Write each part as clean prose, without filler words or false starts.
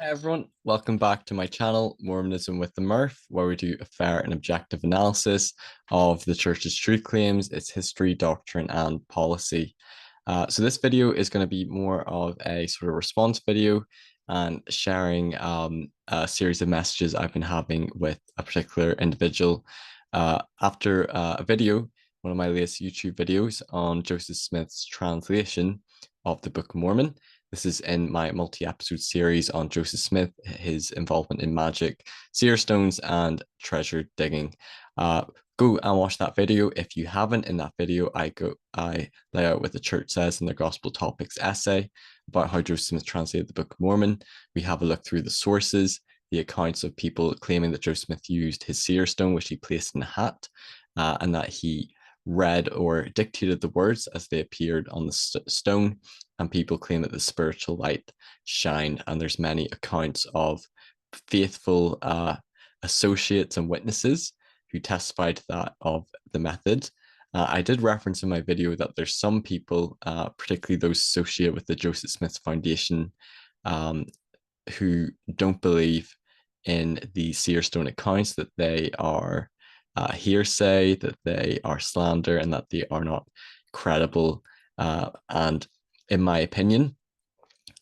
Hi everyone, welcome back to my channel, Mormonism with the Murph, where we do a fair and objective analysis of the Church's truth claims, its history, doctrine, and policy. So this video is going to be more of a sort of response video and sharing a series of messages I've been having with a particular individual after a video, one of my latest YouTube videos on Joseph Smith's translation of the Book of Mormon. This is in my multi-episode series on Joseph Smith, his involvement in magic, seer stones, and treasure digging. Go and watch that video if you haven't. In that video, I lay out what the church says in their Gospel Topics essay about how Joseph Smith translated the Book of Mormon. We have a look through the sources, the accounts of people claiming that Joseph Smith used his seer stone, which he placed in a hat, and that he read or dictated the words as they appeared on the stone, and people claim that the spiritual light shined, and there's many accounts of faithful associates and witnesses who testified to that of the method. I did reference in my video that there's some people, particularly those associated with the Joseph Smith Foundation, who don't believe in the Seer Stone accounts, that they are hearsay, that they are slander, and that they are not credible. And in my opinion,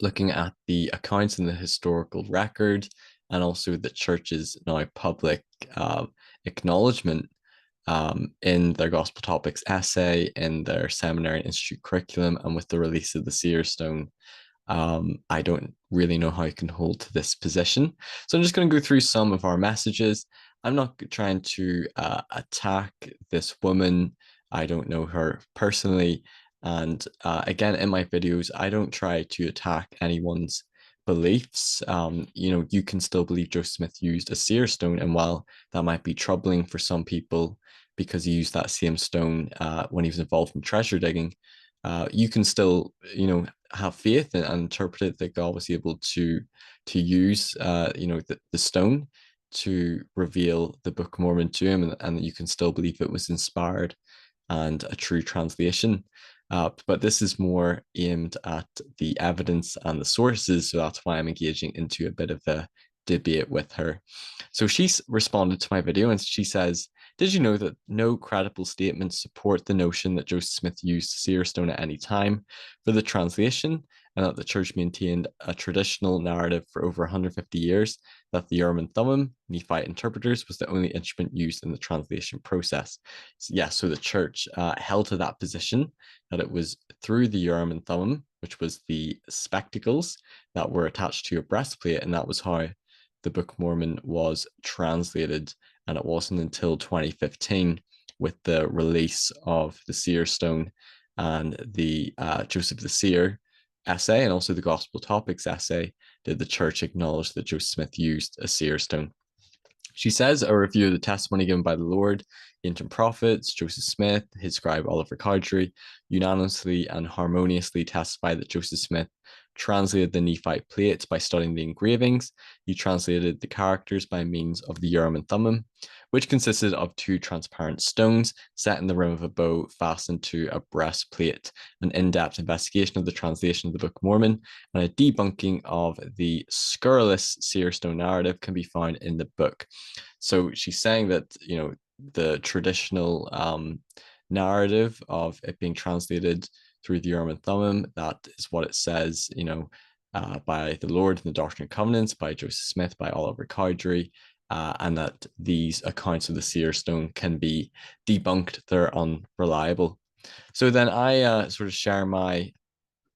looking at the accounts in the historical record and also the church's now public acknowledgement in their Gospel Topics essay, in their seminary and institute curriculum, and with the release of the Seer Stone, I don't really know how I can hold to this position. So I'm just going to go through some of our messages. I'm not trying to attack this woman. I don't know her personally. And again, in my videos, I don't try to attack anyone's beliefs. You can still believe Joseph Smith used a seer stone, and while that might be troubling for some people because he used that same stone when he was involved in treasure digging, you can still, have faith and interpret it that God was able to use, the stone to reveal the Book of Mormon to him, and you can still believe it was inspired and a true translation. But this is more aimed at the evidence and the sources, so that's why I'm engaging into a bit of a debate with her. So she's responded to my video and she says, "Did you know that no credible statements support the notion that Joseph Smith used seer stone at any time for the translation, and that the church maintained a traditional narrative for over 150 years that the Urim and Thummim, Nephite interpreters, was the only instrument used in the translation process?" So the church held to that position, that it was through the Urim and Thummim, which was the spectacles that were attached to a breastplate, and that was how the Book of Mormon was translated. And it wasn't until 2015, with the release of the Seer Stone and the Joseph the Seer essay, and also the Gospel Topics essay, did the church acknowledge that Joseph Smith used a seer stone. She says, "A review of the testimony given by the Lord, the ancient prophets, Joseph Smith, his scribe Oliver Cowdery, unanimously and harmoniously testify that Joseph Smith translated the Nephite plates by studying the engravings. He translated the characters by means of the Urim and Thummim, which consisted of two transparent stones set in the rim of a bow fastened to a breastplate. An in-depth investigation of the translation of the Book of Mormon and a debunking of the scurrilous Seer Stone narrative can be found in the book." So she's saying that, the traditional narrative of it being translated through the Urim and Thummim, that is what it says, by the Lord in the Doctrine and Covenants, by Joseph Smith, by Oliver Cowdery, and that these accounts of the Seer Stone can be debunked, they're unreliable. So then I sort of share my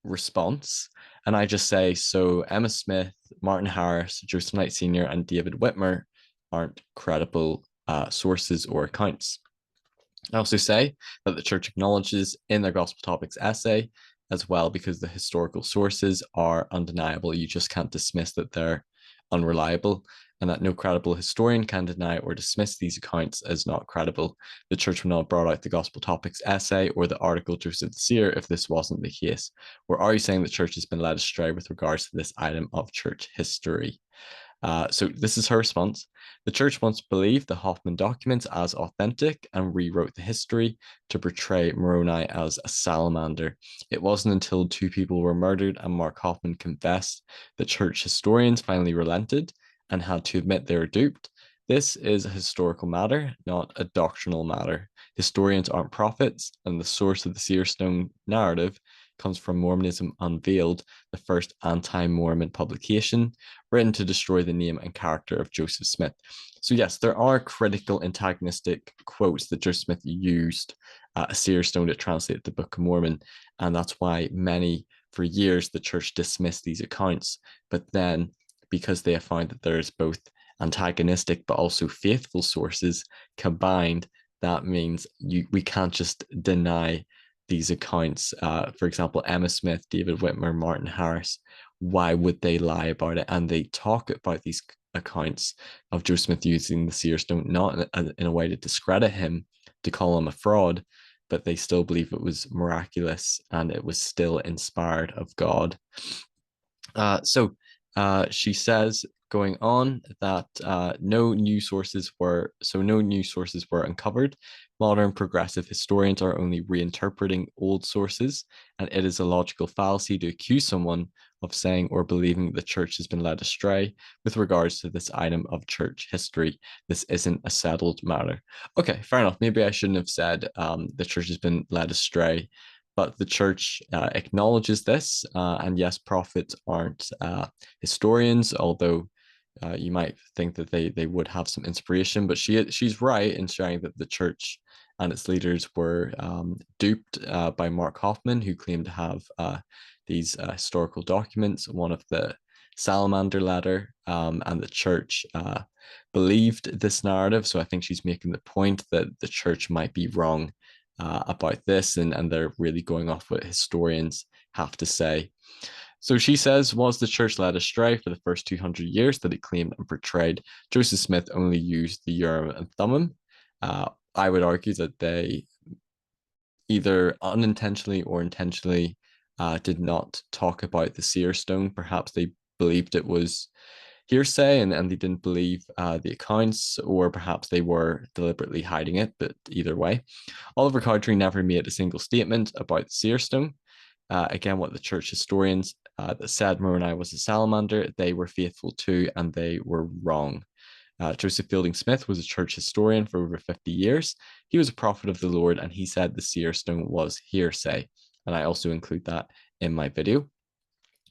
response, and I just say, so Emma Smith, Martin Harris, Joseph Knight Sr., and David Whitmer aren't credible sources or accounts. I also say that the church acknowledges in their Gospel Topics essay as well, because the historical sources are undeniable. You just can't dismiss that they're unreliable, and that no credible historian can deny or dismiss these accounts as not credible. The church would not have brought out the Gospel Topics essay or the article Joseph the Seer if this wasn't the case. Or are you saying the church has been led astray with regards to this item of church history? So this is her response. The church once believed the Hoffman documents as authentic and rewrote the history to portray Moroni as a salamander. It wasn't until two people were murdered and Mark Hoffman confessed that church historians finally relented and had to admit they were duped. This is a historical matter, not a doctrinal matter. Historians aren't prophets, and the source of the Seer Stone narrative comes from Mormonism Unveiled, the first anti-Mormon publication written to destroy the name and character of Joseph Smith. So yes, there are critical antagonistic quotes that Joseph Smith used a Seer Stone to translate the Book of Mormon, and that's why for years, the church dismissed these accounts. But then, because they have found that there is both antagonistic but also faithful sources combined, that means we can't just deny these accounts. For example, Emma Smith, David Whitmer, Martin Harris, why would they lie about it? And they talk about these accounts of Joe Smith using the Seer Stone, not in a way to discredit him, to call him a fraud, but they still believe it was miraculous and it was still inspired of God. So she says, going on, that no new sources were uncovered. Modern progressive historians are only reinterpreting old sources, and it is a logical fallacy to accuse someone of saying or believing the church has been led astray with regards to this item of church history. This isn't a settled matter. Okay, fair enough. Maybe I shouldn't have said the church has been led astray, but the church acknowledges this. And yes, prophets aren't historians, although you might think that they would have some inspiration. But she's right in sharing that the church and its leaders were duped by Mark Hoffman, who claimed to have these historical documents, one of the salamander letter, and the church believed this narrative. So I think she's making the point that the church might be wrong about this, and they're really going off what historians have to say. So she says, was the church led astray for the first 200 years that it claimed and portrayed? Joseph Smith only used the Urim and Thummim. I would argue that they either unintentionally or intentionally did not talk about the Seer Stone. Perhaps they believed it was hearsay and they didn't believe the accounts, or perhaps they were deliberately hiding it. But either way, Oliver Cowdery never made a single statement about the Seer Stone. Again, what the church historians that said Moroni was a salamander, they were faithful to, and they were wrong. Joseph Fielding Smith was a church historian for over 50 years. He was a prophet of the Lord, and he said the Seer Stone was hearsay. And I also include that in my video.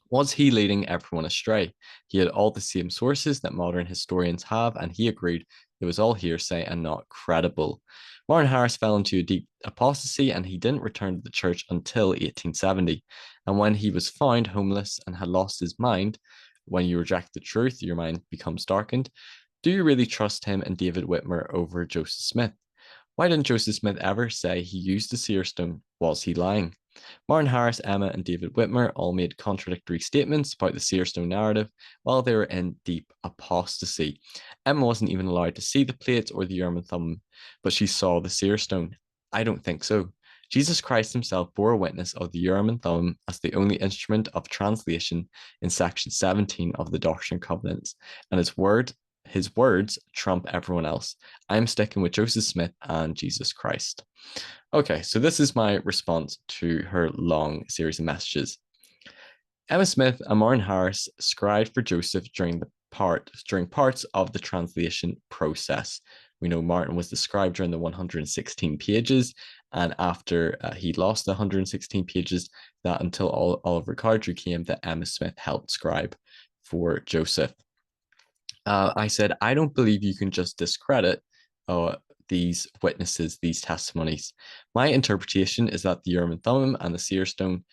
Was he leading everyone astray? He had all the same sources that modern historians have, and he agreed it was all hearsay and not credible. Martin Harris fell into a deep apostasy, and he didn't return to the church until 1870. And when he was found homeless and had lost his mind, when you reject the truth, your mind becomes darkened. Do you really trust him and David Whitmer over Joseph Smith? Why didn't Joseph Smith ever say he used the Seer Stone? Was he lying? Martin Harris, Emma, and David Whitmer all made contradictory statements about the Seer Stone narrative while they were in deep apostasy. Emma wasn't even allowed to see the plates or the Urim and Thummim, but she saw the Seer Stone. I don't think so. Jesus Christ himself bore witness of the Urim and Thummim as the only instrument of translation in section 17 of the Doctrine and Covenants, and his words trump everyone else. I'm sticking with Joseph Smith and Jesus Christ. Okay, so this is my response to her long series of messages. Emma Smith and Martin Harris scribed for Joseph during parts of the translation process. We know Martin was the scribe during the 116 pages, and after he lost the 116 pages, that until Oliver Cowdery came, that Emma Smith helped scribe for Joseph. I said, I don't believe you can just discredit these witnesses, these testimonies. My interpretation is that the Urim and Thummim and the Seer Stone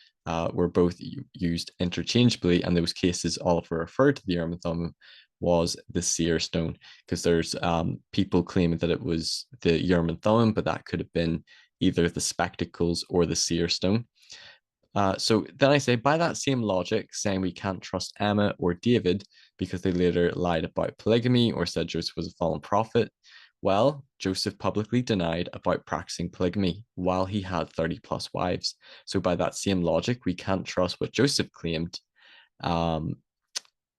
were both used interchangeably, and those cases Oliver referred to the Urim and Thummim was the Seer Stone, because there's people claiming that it was the Urim and Thummim, but that could have been either the spectacles or the Seer Stone. So then I say, by that same logic, saying we can't trust Emma or David because they later lied about polygamy or said Joseph was a fallen prophet. Well, Joseph publicly denied about practicing polygamy while he had 30 plus wives. So by that same logic, we can't trust what Joseph claimed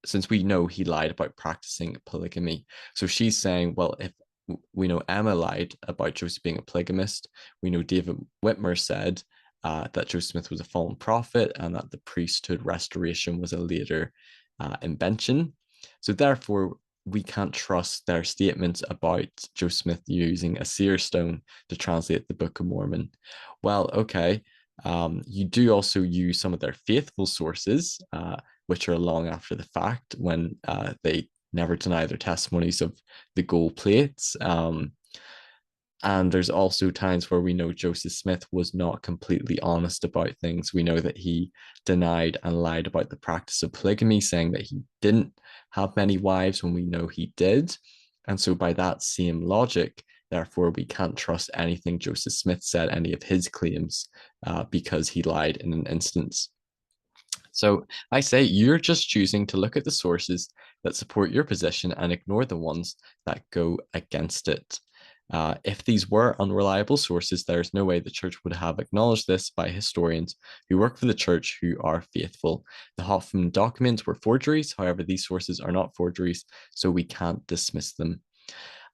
since we know he lied about practicing polygamy. So she's saying, well, if we know Emma lied about Joseph being a polygamist, we know David Whitmer said that Joseph Smith was a fallen prophet and that the priesthood restoration was a later invention. So therefore, we can't trust their statements about Joseph Smith using a seer stone to translate the Book of Mormon. Well, okay. You do also use some of their faithful sources, which are long after the fact when they never deny their testimonies of the gold plates. And there's also times where we know Joseph Smith was not completely honest about things. We know that he denied and lied about the practice of polygamy, saying that he didn't have many wives when we know he did. And so, by that same logic, therefore, we can't trust anything Joseph Smith said, any of his claims, because he lied in an instance. So I say you're just choosing to look at the sources that support your position and ignore the ones that go against it. If these were unreliable sources, there is no way the church would have acknowledged this by historians who work for the church who are faithful. The Hoffman documents were forgeries. However, these sources are not forgeries, so we can't dismiss them.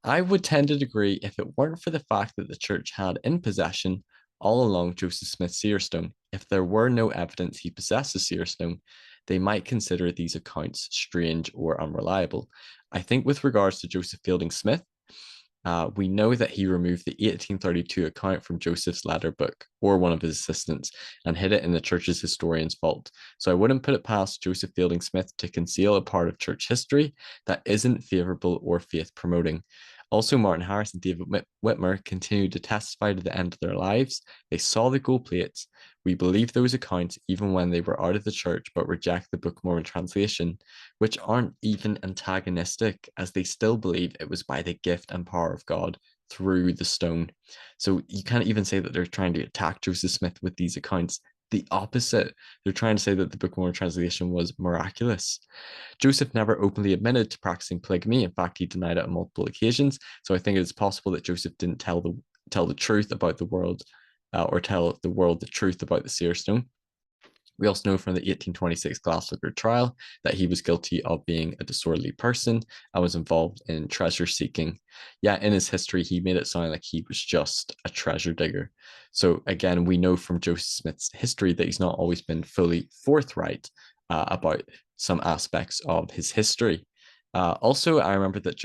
I would tend to agree if it weren't for the fact that the church had in possession all along Joseph Smith's seer stone. If there were no evidence he possessed a seer stone, they might consider these accounts strange or unreliable. I think with regards to Joseph Fielding Smith, we know that he removed the 1832 account from Joseph's letter book or one of his assistants and hid it in the church's historian's vault. So I wouldn't put it past Joseph Fielding Smith to conceal a part of church history that isn't favorable or faith promoting. Also, Martin Harris and David Whitmer continued to testify to the end of their lives. They saw the gold plates. We believe those accounts even when they were out of the church, but reject the Book of Mormon translation, which aren't even antagonistic, as they still believe it was by the gift and power of God through the stone. So you can't even say that they're trying to attack Joseph Smith with these accounts. The opposite. They're trying to say that the Book of Mormon translation was miraculous. Joseph never openly admitted to practicing polygamy. In fact, he denied it on multiple occasions. So I think it's possible that Joseph didn't tell the truth about the world, or tell the world the truth about the seer stone. We also know from the 1826 Glasgow trial that he was guilty of being a disorderly person and was involved in treasure seeking. Yet in his history, he made it sound like he was just a treasure digger. So again, we know from Joseph Smith's history that he's not always been fully forthright about some aspects of his history. Also, I remember that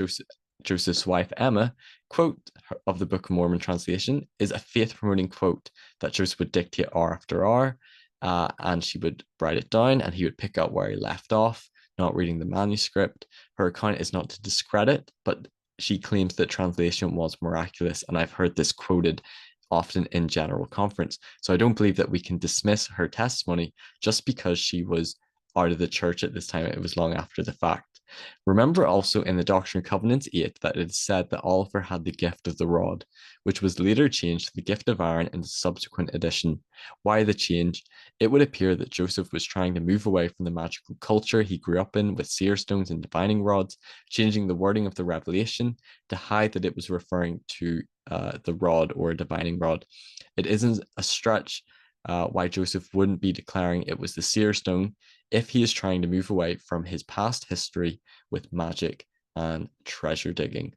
Joseph's wife Emma quote of the Book of Mormon translation is a faith promoting quote that Joseph would dictate hour after hour. And she would write it down and he would pick up where he left off, not reading the manuscript. Her account is not to discredit, but she claims that translation was miraculous. And I've heard this quoted often in general conference. So I don't believe that we can dismiss her testimony just because she was out of the church at this time. It was long after the fact. Remember also in the Doctrine and Covenants 8 that it is said that Oliver had the gift of the rod, which was later changed to the gift of iron in the subsequent edition. Why the change? It would appear that Joseph was trying to move away from the magical culture he grew up in with seer stones and divining rods, changing the wording of the revelation to hide that it was referring to the rod or a divining rod. It isn't a stretch why Joseph wouldn't be declaring it was the seer stone if he is trying to move away from his past history with magic and treasure digging.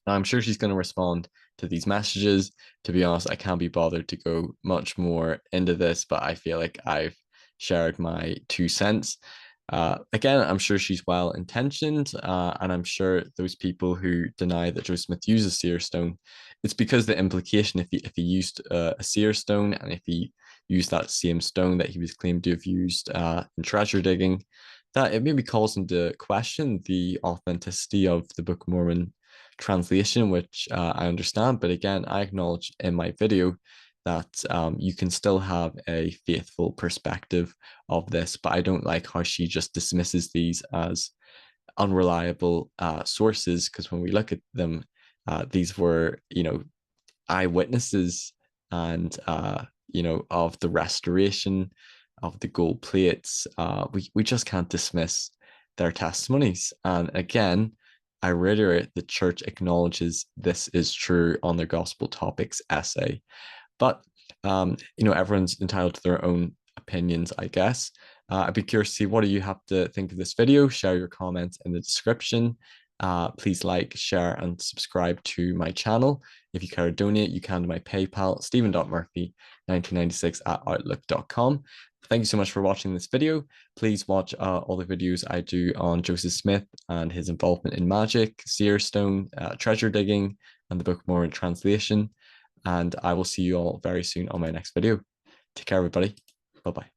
Now, I'm sure she's going to respond to these messages. To be honest, I can't be bothered to go much more into this, but I feel like I've shared my 2 cents. Again, I'm sure she's well intentioned, and I'm sure those people who deny that Joseph Smith used a seer stone, it's because the implication, if he used a seer stone and if he used that same stone that he was claimed to have used in treasure digging, that it maybe calls into question the authenticity of the Book of Mormon translation, which I understand. But again, I acknowledge in my video that you can still have a faithful perspective of this, but I don't like how she just dismisses these as unreliable sources, because when we look at them, these were, eyewitnesses and, of the restoration of the gold plates. We just can't dismiss their testimonies. And again, I reiterate, the church acknowledges this is true on their Gospel Topics essay. But everyone's entitled to their own opinions, I guess. I'd be curious to see what do you have to think of this video. Share your comments in the description. Please like, share, and subscribe to my channel. If you care to donate, you can to my PayPal, stephen.murphy1996@outlook.com. Thank you so much for watching this video. Please watch all the videos I do on Joseph Smith and his involvement in magic, Seer Stone, treasure digging, and the Book of Mormon translation. And I will see you all very soon on my next video. Take care, everybody. Bye-bye.